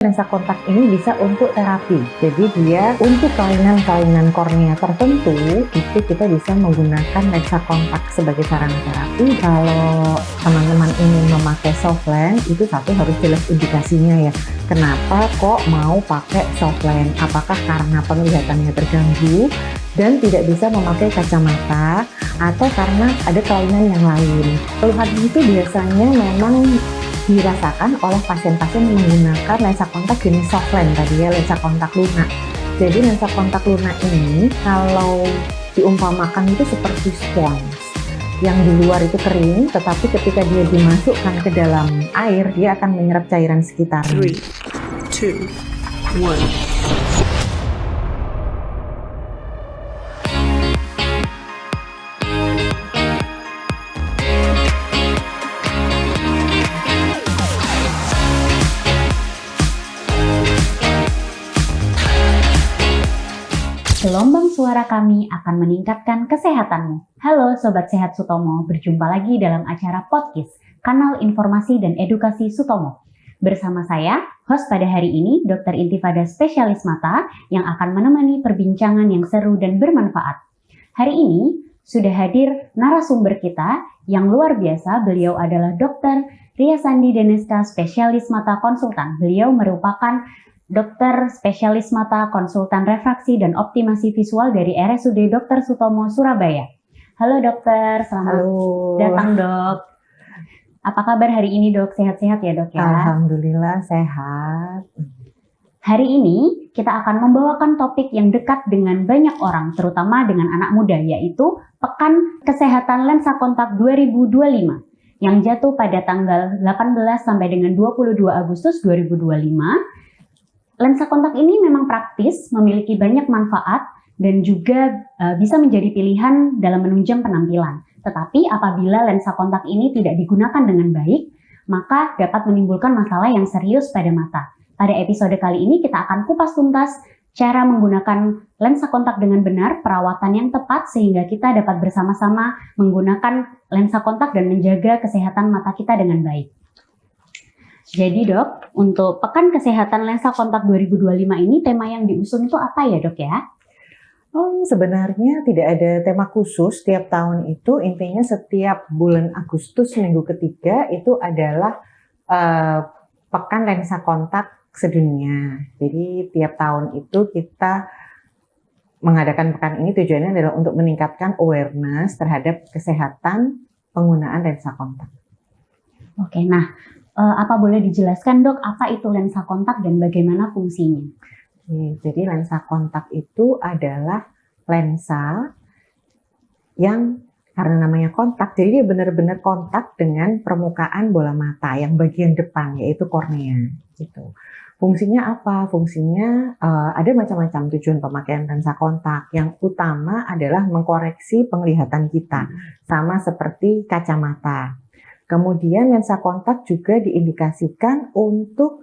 Lensa kontak ini bisa untuk terapi, jadi dia untuk kelainan-kelainan kornea tertentu itu kita bisa menggunakan lensa kontak sebagai sarana terapi. Kalau teman-teman ingin memakai soft lens, itu satu harus jelas indikasinya ya. Kenapa kok mau pakai soft lens? Apakah karena penglihatannya terganggu dan tidak bisa memakai kacamata, atau karena ada kelainan yang lain? Keluhan itu biasanya memang dirasakan oleh pasien-pasien yang menggunakan lensa kontak jenis soft lens tadi ya, lensa kontak lunak. Jadi lensa kontak lunak ini kalau diumpamakan itu seperti spons yang di luar itu kering, tetapi ketika dia dimasukkan ke dalam air, dia akan menyerap cairan sekitarnya. 3, 2, 1. Gelombang suara kami akan meningkatkan kesehatanmu. Halo Sobat Sehat Sutomo, berjumpa lagi dalam acara podcast, kanal informasi dan edukasi Sutomo. Bersama saya, host pada hari ini, Dr. Intifada Spesialis Mata, yang akan menemani perbincangan yang seru dan bermanfaat. Hari ini, sudah hadir narasumber kita yang luar biasa. Beliau adalah Dr. Ria Sandi Deneska, Spesialis Mata Konsultan. Beliau merupakan Dokter Spesialis Mata Konsultan Refraksi dan Optimasi Visual dari RSUD Dr. Sutomo, Surabaya. Halo dokter, selamat datang dok. Apa kabar hari ini dok? Sehat-sehat ya dok ya? Alhamdulillah sehat. Hari ini kita akan membawakan topik yang dekat dengan banyak orang, terutama dengan anak muda, yaitu Pekan Kesehatan Lensa Kontak 2025 yang jatuh pada tanggal 18 sampai dengan 22 Agustus 2025. Lensa kontak ini memang praktis, memiliki banyak manfaat, dan juga bisa menjadi pilihan dalam menunjang penampilan. Tetapi apabila lensa kontak ini tidak digunakan dengan baik, maka dapat menimbulkan masalah yang serius pada mata. Pada episode kali ini kita akan kupas tuntas cara menggunakan lensa kontak dengan benar, perawatan yang tepat, sehingga kita dapat bersama-sama menggunakan lensa kontak dan menjaga kesehatan mata kita dengan baik. Jadi dok, untuk Pekan Kesehatan Lensa Kontak 2025 ini tema yang diusung itu apa ya dok ya? Sebenarnya tidak ada tema khusus tiap tahun itu, intinya setiap bulan Agustus minggu ketiga itu adalah Pekan Lensa Kontak sedunia. Jadi tiap tahun itu kita mengadakan pekan ini tujuannya adalah untuk meningkatkan awareness terhadap kesehatan penggunaan lensa kontak. Oke, nah apa boleh dijelaskan dok, apa itu lensa kontak dan bagaimana fungsinya? Jadi lensa kontak itu adalah lensa yang karena namanya kontak, jadi dia benar-benar kontak dengan permukaan bola mata yang bagian depan, yaitu kornea. Gitu. Fungsinya apa? Fungsinya ada macam-macam tujuan pemakaian lensa kontak. Yang utama adalah mengkoreksi penglihatan kita, sama seperti kacamata. Kemudian lensa kontak juga diindikasikan untuk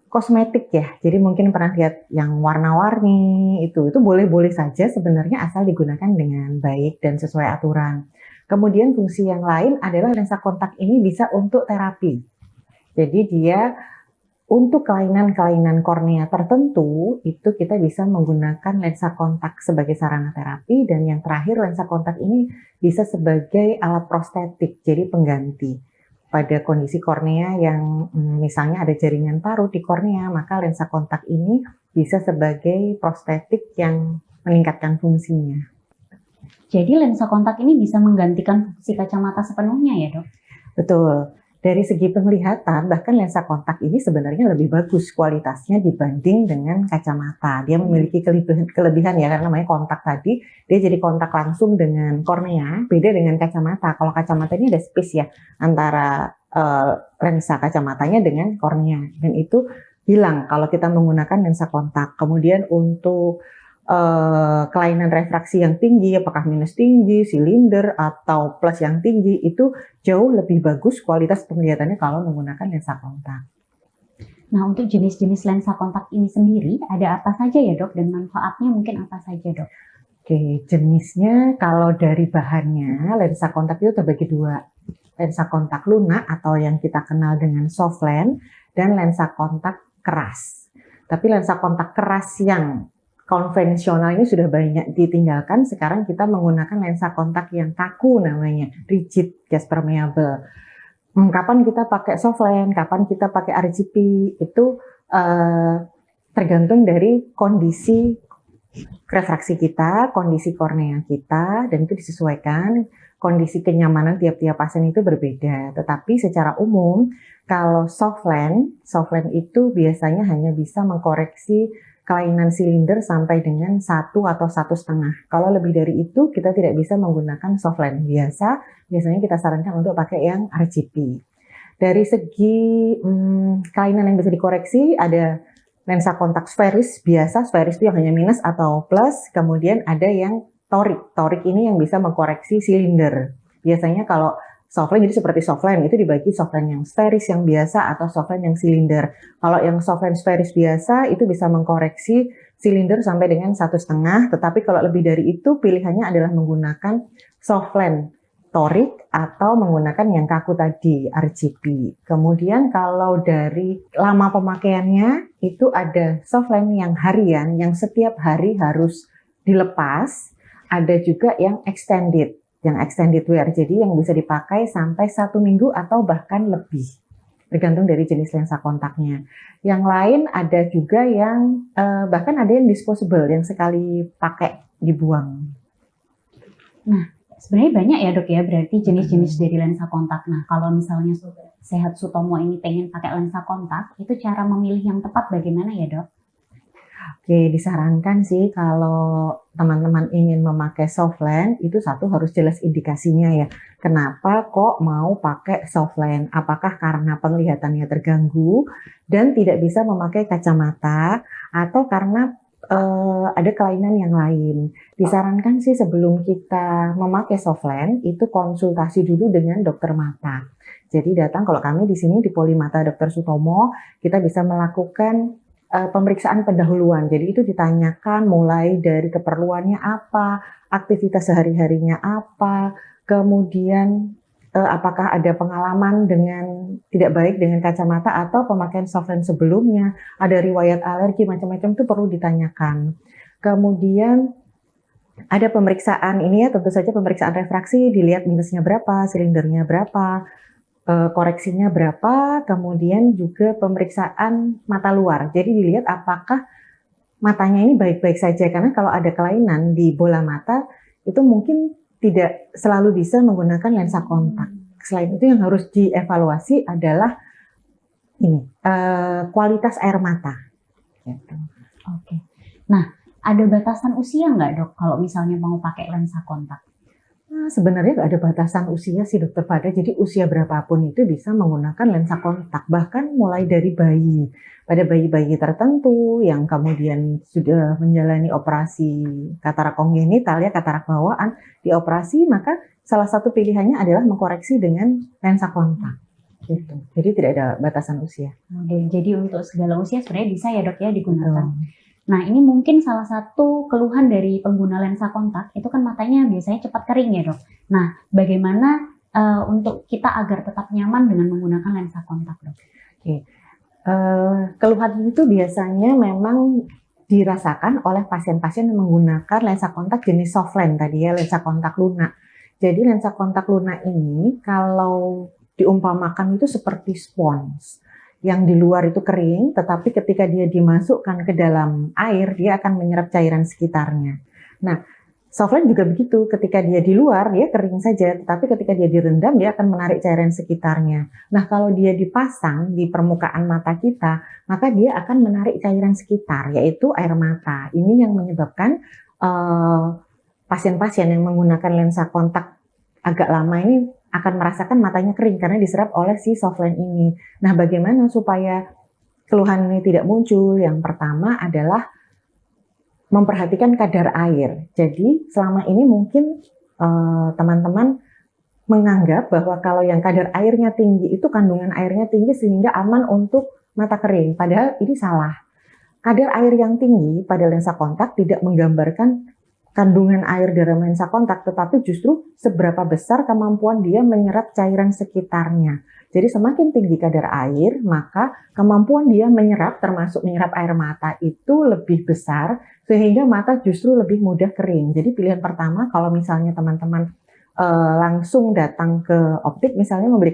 kosmetik ya. Jadi mungkin pernah lihat yang warna-warni itu boleh-boleh saja sebenarnya asal digunakan dengan baik dan sesuai aturan. Kemudian fungsi yang lain adalah lensa kontak ini bisa untuk terapi. Jadi dia untuk kelainan-kelainan kornea tertentu itu kita bisa menggunakan lensa kontak sebagai sarana terapi, dan yang terakhir lensa kontak ini bisa sebagai alat prostetik, jadi pengganti pada kondisi kornea yang misalnya ada jaringan parut di kornea, maka lensa kontak ini bisa sebagai prostetik yang meningkatkan fungsinya. Jadi lensa kontak ini bisa menggantikan fungsi kacamata sepenuhnya ya dok? Betul. Dari segi penglihatan, bahkan lensa kontak ini sebenarnya lebih bagus kualitasnya dibanding dengan kacamata. Dia memiliki kelebihan ya, karena namanya kontak tadi, dia jadi kontak langsung dengan kornea, beda dengan kacamata. Kalau kacamata ini ada space ya, antara lensa kacamatanya dengan kornea. Dan itu hilang kalau kita menggunakan lensa kontak. Kemudian untuk kelainan refraksi yang tinggi, apakah minus tinggi, silinder, atau plus yang tinggi, itu jauh lebih bagus kualitas penglihatannya kalau menggunakan lensa kontak. Nah, untuk jenis-jenis lensa kontak ini sendiri, ada apa saja ya dok? Dan manfaatnya mungkin apa saja dok? Oke, jenisnya kalau dari bahannya, lensa kontak itu terbagi dua. Lensa kontak lunak atau yang kita kenal dengan soft lens, dan lensa kontak keras. Tapi lensa kontak keras yang konvensional ini sudah banyak ditinggalkan. Sekarang kita menggunakan lensa kontak yang kaku namanya, rigid gas permeable. Kapan kita pakai soft lens, kapan kita pakai RGP, itu tergantung dari kondisi refraksi kita, kondisi kornea kita, dan itu disesuaikan. Kondisi kenyamanan tiap-tiap pasien itu berbeda. Tetapi secara umum, kalau soft lens itu biasanya hanya bisa mengkoreksi kelainan silinder sampai dengan 1 atau 1,5. Kalau lebih dari itu, kita tidak bisa menggunakan soft lens. Biasanya kita sarankan untuk pakai yang RGP. Dari segi kelainan yang bisa dikoreksi, ada lensa kontak sferis biasa, sferis itu yang hanya minus atau plus, kemudian ada yang toric. Toric ini yang bisa mengkoreksi silinder. Biasanya kalau soft lens, jadi seperti soft lens, itu dibagi soft lens yang sferis yang biasa atau soft lens yang silinder. Kalau yang soft lens sferis biasa itu bisa mengkoreksi silinder sampai dengan 1,5, tetapi kalau lebih dari itu pilihannya adalah menggunakan soft lens toric atau menggunakan yang kaku tadi, RGP. Kemudian kalau dari lama pemakaiannya, itu ada soft lens yang harian, yang setiap hari harus dilepas. Ada juga yang extended wear, jadi yang bisa dipakai sampai 1 minggu atau bahkan lebih, tergantung dari jenis lensa kontaknya. Yang lain ada juga yang bahkan ada yang disposable, yang sekali pakai dibuang. Nah, sebenarnya banyak ya dok ya, berarti jenis-jenis dari lensa kontak. Nah, kalau misalnya Sehat Sutomo ini pengen pakai lensa kontak, itu cara memilih yang tepat bagaimana ya dok? Oke, disarankan sih kalau teman-teman ingin memakai soft lens, itu satu harus jelas indikasinya ya. Kenapa kok mau pakai soft lens? Apakah karena penglihatannya terganggu dan tidak bisa memakai kacamata, atau karena ada kelainan yang lain? Disarankan sih sebelum kita memakai soft lens, itu konsultasi dulu dengan dokter mata. Jadi datang, kalau kami di sini di Polimata Dr. Sutomo, kita bisa melakukan pemeriksaan pendahuluan. Jadi itu ditanyakan mulai dari keperluannya apa, aktivitas sehari-harinya apa, kemudian apakah ada pengalaman dengan tidak baik dengan kacamata atau pemakaian soft lens sebelumnya, ada riwayat alergi, macam-macam itu perlu ditanyakan. Kemudian ada pemeriksaan ini ya, tentu saja pemeriksaan refraksi, dilihat minusnya berapa, silindernya berapa, koreksinya berapa, kemudian juga pemeriksaan mata luar. Jadi dilihat apakah matanya ini baik-baik saja, karena kalau ada kelainan di bola mata itu mungkin tidak selalu bisa menggunakan lensa kontak. Selain itu yang harus dievaluasi adalah ini kualitas air mata. Gitu. Oke. Nah, ada batasan usia nggak dok kalau misalnya mau pakai lensa kontak? Nah, sebenarnya nggak ada batasan usia sih dokter Pada, jadi usia berapapun itu bisa menggunakan lensa kontak, bahkan mulai dari bayi. Pada bayi-bayi tertentu yang kemudian sudah menjalani operasi katarak kongenital ya, katarak bawaan, dioperasi, maka salah satu pilihannya adalah mengkoreksi dengan lensa kontak. Gitu. Jadi tidak ada batasan usia. Oke, jadi untuk segala usia sebenarnya bisa ya dok ya digunakan. Nah, ini mungkin salah satu keluhan dari pengguna lensa kontak, itu kan matanya biasanya cepat kering ya dok. Nah, bagaimana untuk kita agar tetap nyaman dengan menggunakan lensa kontak dok? Oke. Keluhan itu biasanya memang dirasakan oleh pasien-pasien yang menggunakan lensa kontak jenis soft lens tadi ya, lensa kontak lunak. Jadi lensa kontak lunak ini kalau diumpamakan itu seperti spons. Yang di luar itu kering, tetapi ketika dia dimasukkan ke dalam air, dia akan menyerap cairan sekitarnya. Nah, soft lens juga begitu, ketika dia di luar, dia kering saja, tetapi ketika dia direndam, dia akan menarik cairan sekitarnya. Nah, kalau dia dipasang di permukaan mata kita, maka dia akan menarik cairan sekitar, yaitu air mata. Ini yang menyebabkan pasien-pasien yang menggunakan lensa kontak agak lama ini akan merasakan matanya kering karena diserap oleh si soft lens ini. Nah, bagaimana supaya keluhan ini tidak muncul? Yang pertama adalah memperhatikan kadar air. Jadi selama ini mungkin teman-teman menganggap bahwa kalau yang kadar airnya tinggi itu kandungan airnya tinggi sehingga aman untuk mata kering. Padahal ini salah. Kadar air yang tinggi pada lensa kontak tidak menggambarkan kandungan air dalam lensa kontak, tetapi justru seberapa besar kemampuan dia menyerap cairan sekitarnya. Jadi semakin tinggi kadar air, maka kemampuan dia menyerap, termasuk menyerap air mata itu lebih besar, sehingga mata justru lebih mudah kering. Jadi pilihan pertama kalau misalnya teman-teman langsung datang ke optik misalnya membeli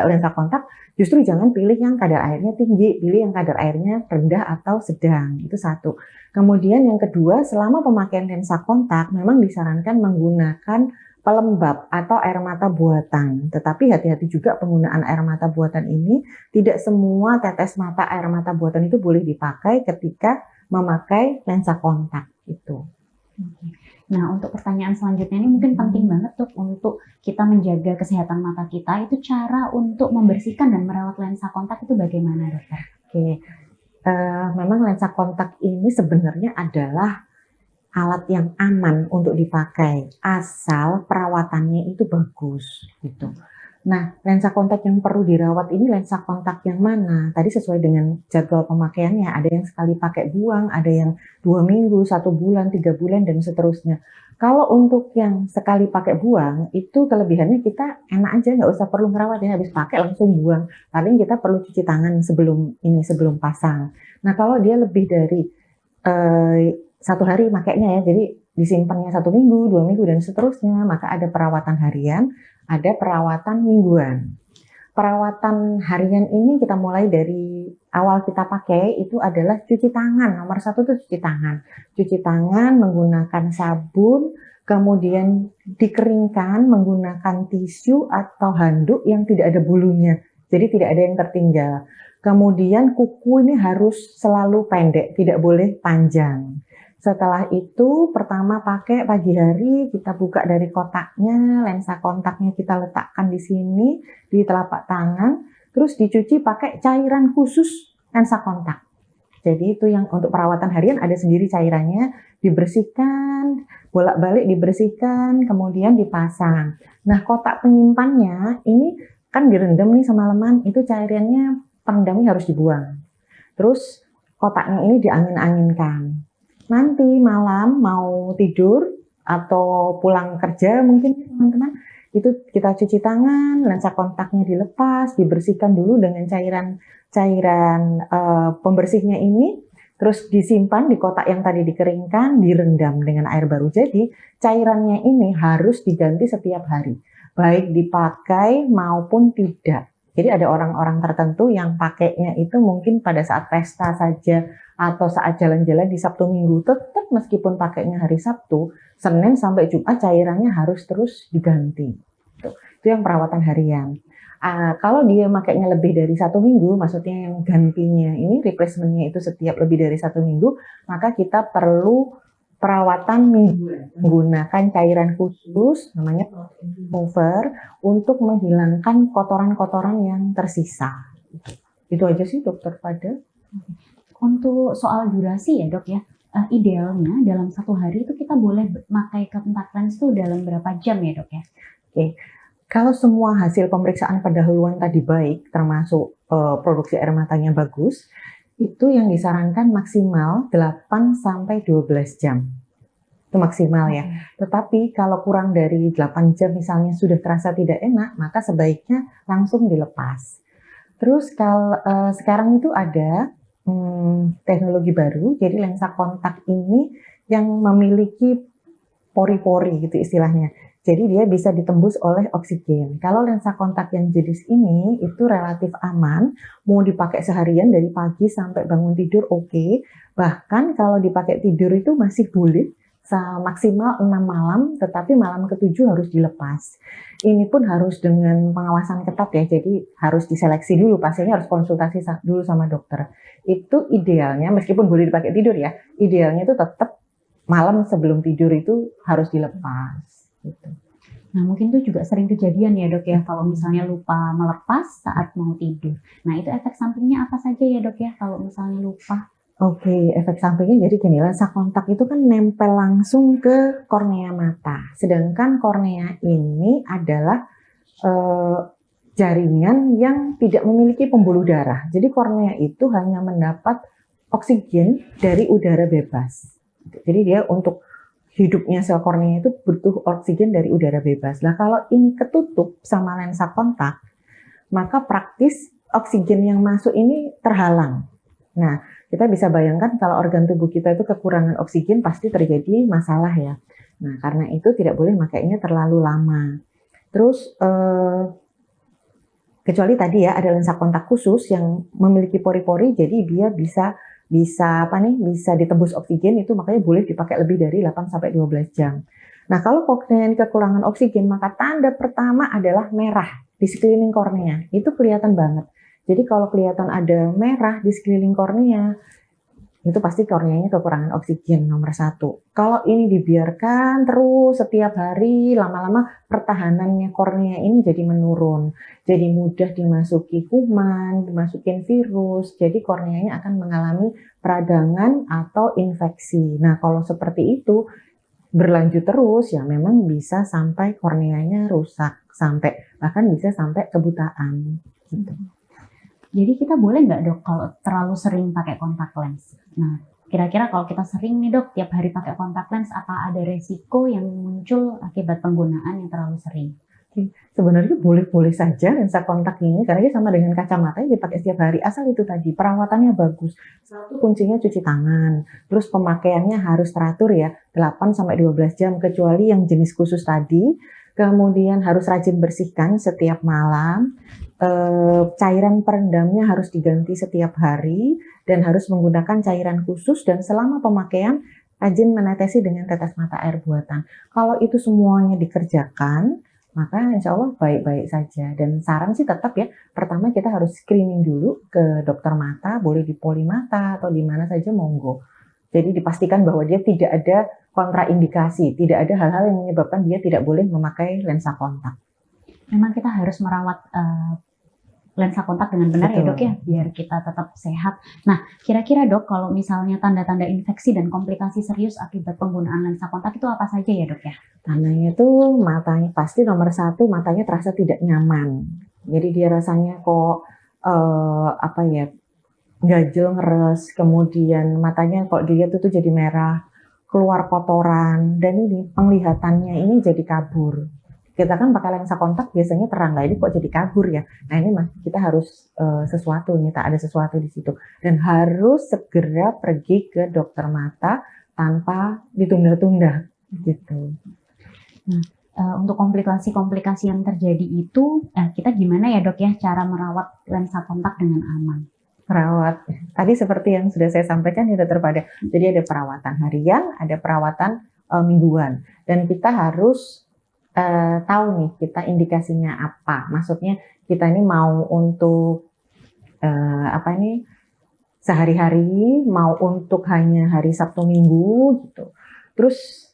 lensa kontak, justru jangan pilih yang kadar airnya tinggi, pilih yang kadar airnya rendah atau sedang. Itu satu. Kemudian yang kedua, selama pemakaian lensa kontak memang disarankan menggunakan pelembab atau air mata buatan. Tetapi hati-hati juga penggunaan air mata buatan ini, tidak semua tetes mata air mata buatan itu boleh dipakai ketika memakai lensa kontak itu. Nah, untuk pertanyaan selanjutnya ini mungkin penting banget tuh untuk kita menjaga kesehatan mata kita. Itu cara untuk membersihkan dan merawat lensa kontak itu bagaimana, dokter? Oke, memang lensa kontak ini sebenarnya adalah alat yang aman untuk dipakai asal perawatannya itu bagus gitu. Nah, lensa kontak yang perlu dirawat ini lensa kontak yang mana? Tadi sesuai dengan jadwal pemakaiannya, ada yang sekali pakai buang, ada yang 2 minggu, 1 bulan, 3 bulan, dan seterusnya. Kalau untuk yang sekali pakai buang, itu kelebihannya kita enak aja, nggak usah perlu merawat, ya habis pakai langsung buang. Paling kita perlu cuci tangan sebelum pasang. Nah, kalau dia lebih dari 1 hari makainya ya, jadi disimpannya 1 minggu, 2 minggu, dan seterusnya, maka ada perawatan harian, ada perawatan mingguan. Perawatan harian ini kita mulai dari awal kita pakai itu adalah cuci tangan. Nomor 1 itu cuci tangan. Cuci tangan menggunakan sabun, kemudian dikeringkan menggunakan tisu atau handuk yang tidak ada bulunya. Jadi tidak ada yang tertinggal. Kemudian kuku ini harus selalu pendek, tidak boleh panjang. Setelah itu pertama pakai pagi hari, kita buka dari kotaknya, lensa kontaknya kita letakkan di sini, di telapak tangan, terus dicuci pakai cairan khusus lensa kontak. Jadi itu yang untuk perawatan harian ada sendiri cairannya, dibersihkan, bolak-balik dibersihkan, kemudian dipasang. Nah, kotak penyimpannya ini kan direndam nih semalaman, itu cairannya perendamnya harus dibuang. Terus kotaknya ini diangin-anginkan. Nanti malam mau tidur atau pulang kerja mungkin teman-teman, itu kita cuci tangan, lensa kontaknya dilepas, dibersihkan dulu dengan cairan pembersihnya ini, terus disimpan di kotak yang tadi dikeringkan, direndam dengan air baru. Jadi cairannya ini harus diganti setiap hari, baik dipakai maupun tidak. Jadi ada orang-orang tertentu yang pakainya itu mungkin pada saat pesta saja atau saat jalan-jalan di Sabtu Minggu, tetap meskipun pakainya hari Sabtu, Senin sampai Jumat cairannya harus terus diganti. Itu yang perawatan harian. Kalau dia makainya lebih dari 1 minggu, maksudnya yang gantinya ini replacementnya itu setiap lebih dari 1 minggu, maka kita perlu perawatan mingguan menggunakan cairan khusus namanya remover untuk menghilangkan kotoran-kotoran yang tersisa. Itu aja sih Dokter Fada. Untuk soal durasi ya dok ya, idealnya dalam 1 hari itu kita boleh pakai kontak lens itu dalam berapa jam ya dok ya? Oke. Kalau semua hasil pemeriksaan pendahuluan tadi baik, termasuk produksi air matanya bagus, itu yang disarankan maksimal 8-12 jam. Itu maksimal ya. Tetapi kalau kurang dari 8 jam misalnya sudah terasa tidak enak, maka sebaiknya langsung dilepas. Terus kalau sekarang itu ada teknologi baru, jadi lensa kontak ini yang memiliki pori-pori gitu istilahnya. Jadi dia bisa ditembus oleh oksigen. Kalau lensa kontak yang jenis ini itu relatif aman, mau dipakai seharian dari pagi sampai bangun tidur oke. Bahkan kalau dipakai tidur itu masih boleh, maksimal 6 malam, tetapi malam ke-7 harus dilepas. Ini pun harus dengan pengawasan ketat ya, jadi harus diseleksi dulu, pasiennya harus konsultasi dulu sama dokter. Itu idealnya, meskipun boleh dipakai tidur ya, idealnya itu tetap malam sebelum tidur itu harus dilepas. Gitu. Nah mungkin itu juga sering kejadian ya dok ya, kalau misalnya lupa melepas saat mau tidur. Nah itu efek sampingnya apa saja ya dok ya kalau misalnya lupa? Oke, efek sampingnya jadi gini, lensa kontak itu kan nempel langsung ke kornea mata. Sedangkan kornea ini adalah jaringan yang tidak memiliki pembuluh darah. Jadi kornea itu hanya mendapat oksigen dari udara bebas. Jadi dia untuk hidupnya sel kornea itu butuh oksigen dari udara bebas. Nah, kalau ini ketutup sama lensa kontak, maka praktis oksigen yang masuk ini terhalang. Nah, kita bisa bayangkan kalau organ tubuh kita itu kekurangan oksigen pasti terjadi masalah ya. Nah, karena itu tidak boleh makainya terlalu lama. Terus kecuali tadi ya ada lensa kontak khusus yang memiliki pori-pori, jadi dia bisa ditembus oksigen, itu makanya boleh dipakai lebih dari 8-12 jam. Nah, kalau kornea kekurangan oksigen, maka tanda pertama adalah merah di sekeliling kornea. Itu kelihatan banget. Jadi kalau kelihatan ada merah di sekeliling kornea, itu pasti korneanya kekurangan oksigen nomor 1. Kalau ini dibiarkan terus setiap hari, lama-lama pertahanannya kornea ini jadi menurun. Jadi mudah dimasuki kuman, dimasukin virus, jadi korneanya akan mengalami peradangan atau infeksi. Nah, kalau seperti itu berlanjut terus ya memang bisa sampai korneanya rusak, bahkan bisa sampai kebutaan gitu. Jadi kita boleh nggak dok kalau terlalu sering pakai kontak lens? Nah, kira-kira kalau kita sering nih dok tiap hari pakai kontak lens, apa ada resiko yang muncul akibat penggunaan yang terlalu sering? Sebenarnya boleh-boleh saja lensa kontak ini karena dia sama dengan kacamata yang dipakai setiap hari, asal itu tadi perawatannya bagus. Satu, kuncinya cuci tangan, terus pemakaiannya harus teratur ya, 8-12 jam kecuali yang jenis khusus tadi. Kemudian harus rajin bersihkan setiap malam. Cairan perendamnya harus diganti setiap hari dan harus menggunakan cairan khusus, dan selama pemakaian rajin menetesi dengan tetes mata air buatan. Kalau itu semuanya dikerjakan, maka insya Allah baik-baik saja. Dan saran sih tetap ya, pertama kita harus screening dulu ke dokter mata, boleh di Polimata atau di mana saja monggo. Jadi dipastikan bahwa dia tidak ada kontraindikasi, tidak ada hal-hal yang menyebabkan dia tidak boleh memakai lensa kontak. Memang kita harus merawat lensa kontak dengan benar. Betul. Ya dok ya, biar kita tetap sehat. Nah, kira-kira dok kalau misalnya tanda-tanda infeksi dan komplikasi serius akibat penggunaan lensa kontak itu apa saja ya dok ya? Tandanya tuh matanya pasti nomor 1, matanya terasa tidak nyaman. Jadi dia rasanya kok ganjel, ngeres, kemudian matanya kok dilihat itu jadi merah, keluar kotoran, dan ini penglihatannya ini jadi kabur. Kita kan pakai lensa kontak biasanya terang, lah ini kok jadi kabur ya. Nah ini kita harus ada sesuatu di situ, dan harus segera pergi ke dokter mata tanpa ditunda-tunda gitu. Nah, untuk komplikasi-komplikasi yang terjadi itu kita gimana ya dok ya cara merawat lensa kontak dengan aman? Merawat tadi seperti yang sudah saya sampaikan ya dokter Pada. Jadi ada perawatan harian, ada perawatan mingguan, dan kita harus tahu nih kita indikasinya apa. Maksudnya kita ini mau untuk sehari-hari, mau untuk hanya hari Sabtu Minggu gitu. Terus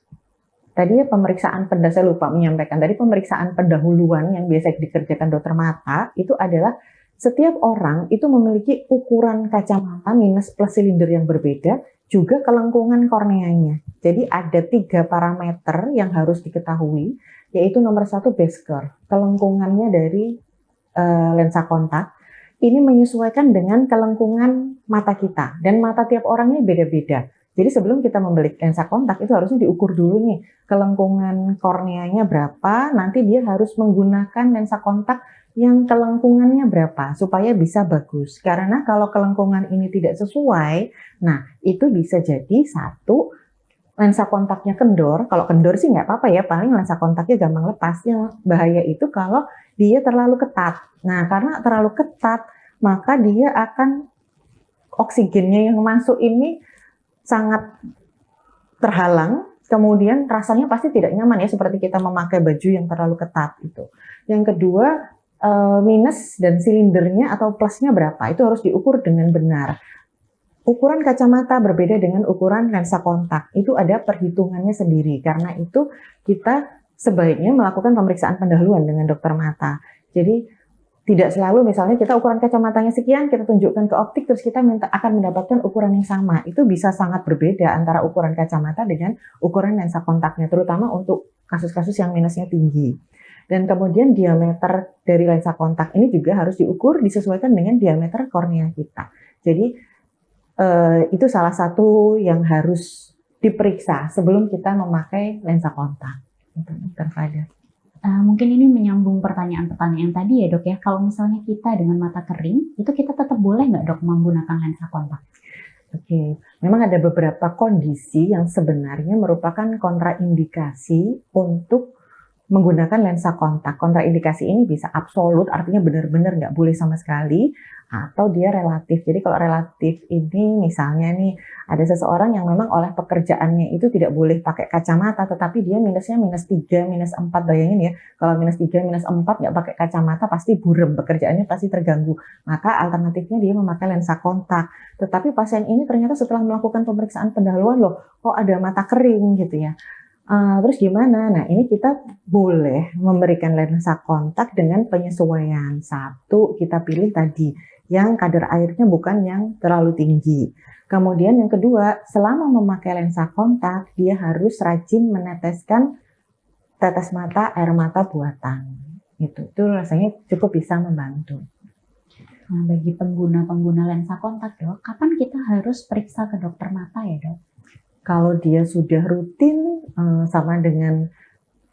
tadi pemeriksaan saya lupa menyampaikan tadi, pemeriksaan pendahuluan yang biasa dikerjakan dokter mata itu adalah setiap orang itu memiliki ukuran kacamata minus plus silinder yang berbeda, juga kelengkungan korneanya. Jadi ada 3 parameter yang harus diketahui, yaitu nomor 1 base curve, kelengkungannya dari lensa kontak. Ini menyesuaikan dengan kelengkungan mata kita, dan mata tiap orang ini beda-beda. Jadi sebelum kita membeli lensa kontak itu harusnya diukur dulu nih kelengkungan korneanya berapa, nanti dia harus menggunakan lensa kontak yang kelengkungannya berapa supaya bisa bagus. Karena kalau kelengkungan ini tidak sesuai, nah itu bisa jadi satu, lensa kontaknya kendor. Kalau kendor sih nggak apa-apa ya, paling lensa kontaknya gampang lepas. Yang bahaya itu kalau dia terlalu ketat. Nah karena terlalu ketat, maka dia akan oksigennya yang masuk ini sangat terhalang, kemudian rasanya pasti tidak nyaman ya, seperti kita memakai baju yang terlalu ketat gitu. Yang kedua, minus dan silindernya atau plusnya berapa, itu harus diukur dengan benar. Ukuran kacamata berbeda dengan ukuran lensa kontak, itu ada perhitungannya sendiri. Karena itu kita sebaiknya melakukan pemeriksaan pendahuluan dengan dokter mata. Jadi tidak selalu misalnya kita ukuran kacamatanya sekian, kita tunjukkan ke optik, terus kita akan mendapatkan ukuran yang sama. Itu bisa sangat berbeda antara ukuran kacamata dengan ukuran lensa kontaknya, terutama untuk kasus-kasus yang minusnya tinggi. Dan kemudian diameter dari lensa kontak ini juga harus diukur, disesuaikan dengan diameter kornea kita. Jadi itu salah satu yang harus diperiksa sebelum kita memakai lensa kontak. Itu Dr. Fada. Mungkin ini menyambung pertanyaan-pertanyaan tadi ya dok ya. Kalau misalnya kita dengan mata kering, itu kita tetap boleh nggak dok menggunakan lensa kontak? Oke, memang ada beberapa kondisi yang sebenarnya merupakan kontraindikasi untuk menggunakan lensa kontak. Kontraindikasi ini bisa absolut, artinya benar-benar nggak boleh sama sekali, atau dia relatif. Jadi kalau relatif ini misalnya nih, ada seseorang yang memang oleh pekerjaannya itu tidak boleh pakai kacamata, tetapi dia minusnya -3, -4, bayangin ya, kalau -3, -4 nggak pakai kacamata pasti burem, pekerjaannya pasti terganggu. Maka alternatifnya dia memakai lensa kontak. Tetapi pasien ini ternyata setelah melakukan pemeriksaan pendahuluan loh, kok ada mata kering gitu ya. Terus gimana? Nah, ini kita boleh memberikan lensa kontak dengan penyesuaian. Satu, kita pilih tadi yang kadar airnya bukan yang terlalu tinggi. Kemudian yang kedua, selama memakai lensa kontak, dia harus rajin meneteskan tetes mata, air mata buatan. Itu rasanya cukup bisa membantu. Nah, bagi pengguna-pengguna lensa kontak dok, kapan kita harus periksa ke dokter mata ya dok? Kalau dia sudah rutin sama dengan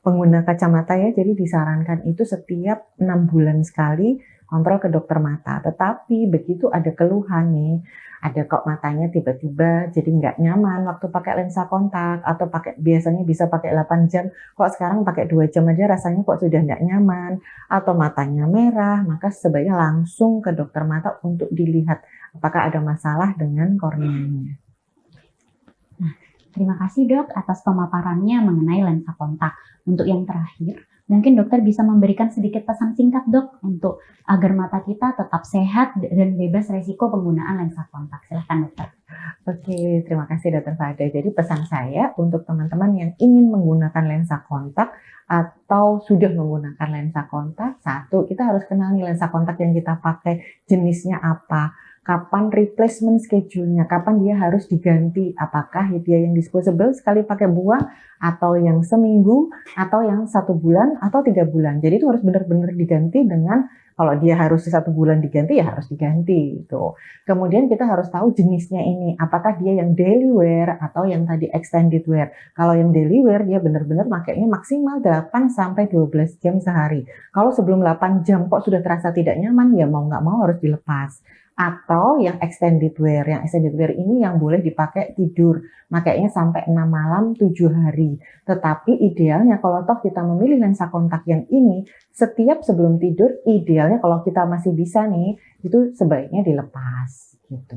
pengguna kacamata ya, jadi disarankan itu setiap 6 bulan sekali kontrol ke dokter mata. Tetapi begitu ada keluhan nih, ada kok matanya tiba-tiba jadi nggak nyaman waktu pakai lensa kontak, atau biasanya bisa pakai 8 jam, kok sekarang pakai 2 jam aja rasanya kok sudah nggak nyaman, atau matanya merah, maka sebaiknya langsung ke dokter mata untuk dilihat apakah ada masalah dengan korneanya. Terima kasih dok atas pemaparannya mengenai lensa kontak. Untuk yang terakhir, mungkin dokter bisa memberikan sedikit pesan singkat dok untuk agar mata kita tetap sehat dan bebas resiko penggunaan lensa kontak. Silahkan dokter. Oke, terima kasih Dr. Fada. Jadi pesan saya untuk teman-teman yang ingin menggunakan lensa kontak atau sudah menggunakan lensa kontak, satu, kita harus kenal nih lensa kontak yang kita pakai jenisnya apa. Kapan replacement schedule-nya, kapan dia harus diganti, apakah dia yang disposable sekali pakai buang, atau yang seminggu, atau yang 1 bulan, atau 3 bulan. Jadi itu harus benar-benar diganti dengan, kalau dia harus 1 bulan diganti, ya harus diganti. Gitu. Kemudian kita harus tahu jenisnya ini, apakah dia yang daily wear, atau yang tadi extended wear. Kalau yang daily wear, dia benar-benar makainya maksimal 8-12 jam sehari. Kalau sebelum 8 jam kok sudah terasa tidak nyaman, ya mau nggak mau harus dilepas. Atau yang extended wear. Yang extended wear ini yang boleh dipakai tidur. Makanya sampai 6 malam 7 hari. Tetapi idealnya kalau toh kita memilih lensa kontak yang ini, setiap sebelum tidur, idealnya kalau kita masih bisa nih, itu sebaiknya dilepas. Gitu.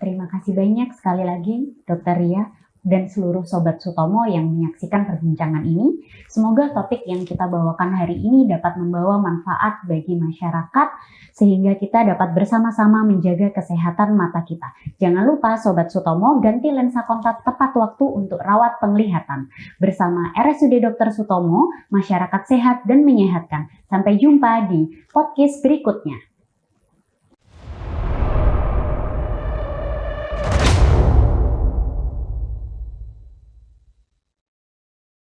Terima kasih banyak sekali lagi Dr. Ria dan seluruh Sobat Sutomo yang menyaksikan perbincangan ini. Semoga topik yang kita bawakan hari ini dapat membawa manfaat bagi masyarakat sehingga kita dapat bersama-sama menjaga kesehatan mata kita. Jangan lupa Sobat Sutomo ganti lensa kontak tepat waktu untuk rawat penglihatan. Bersama RSUD Dr. Sutomo, masyarakat sehat dan menyehatkan. Sampai jumpa di podcast berikutnya.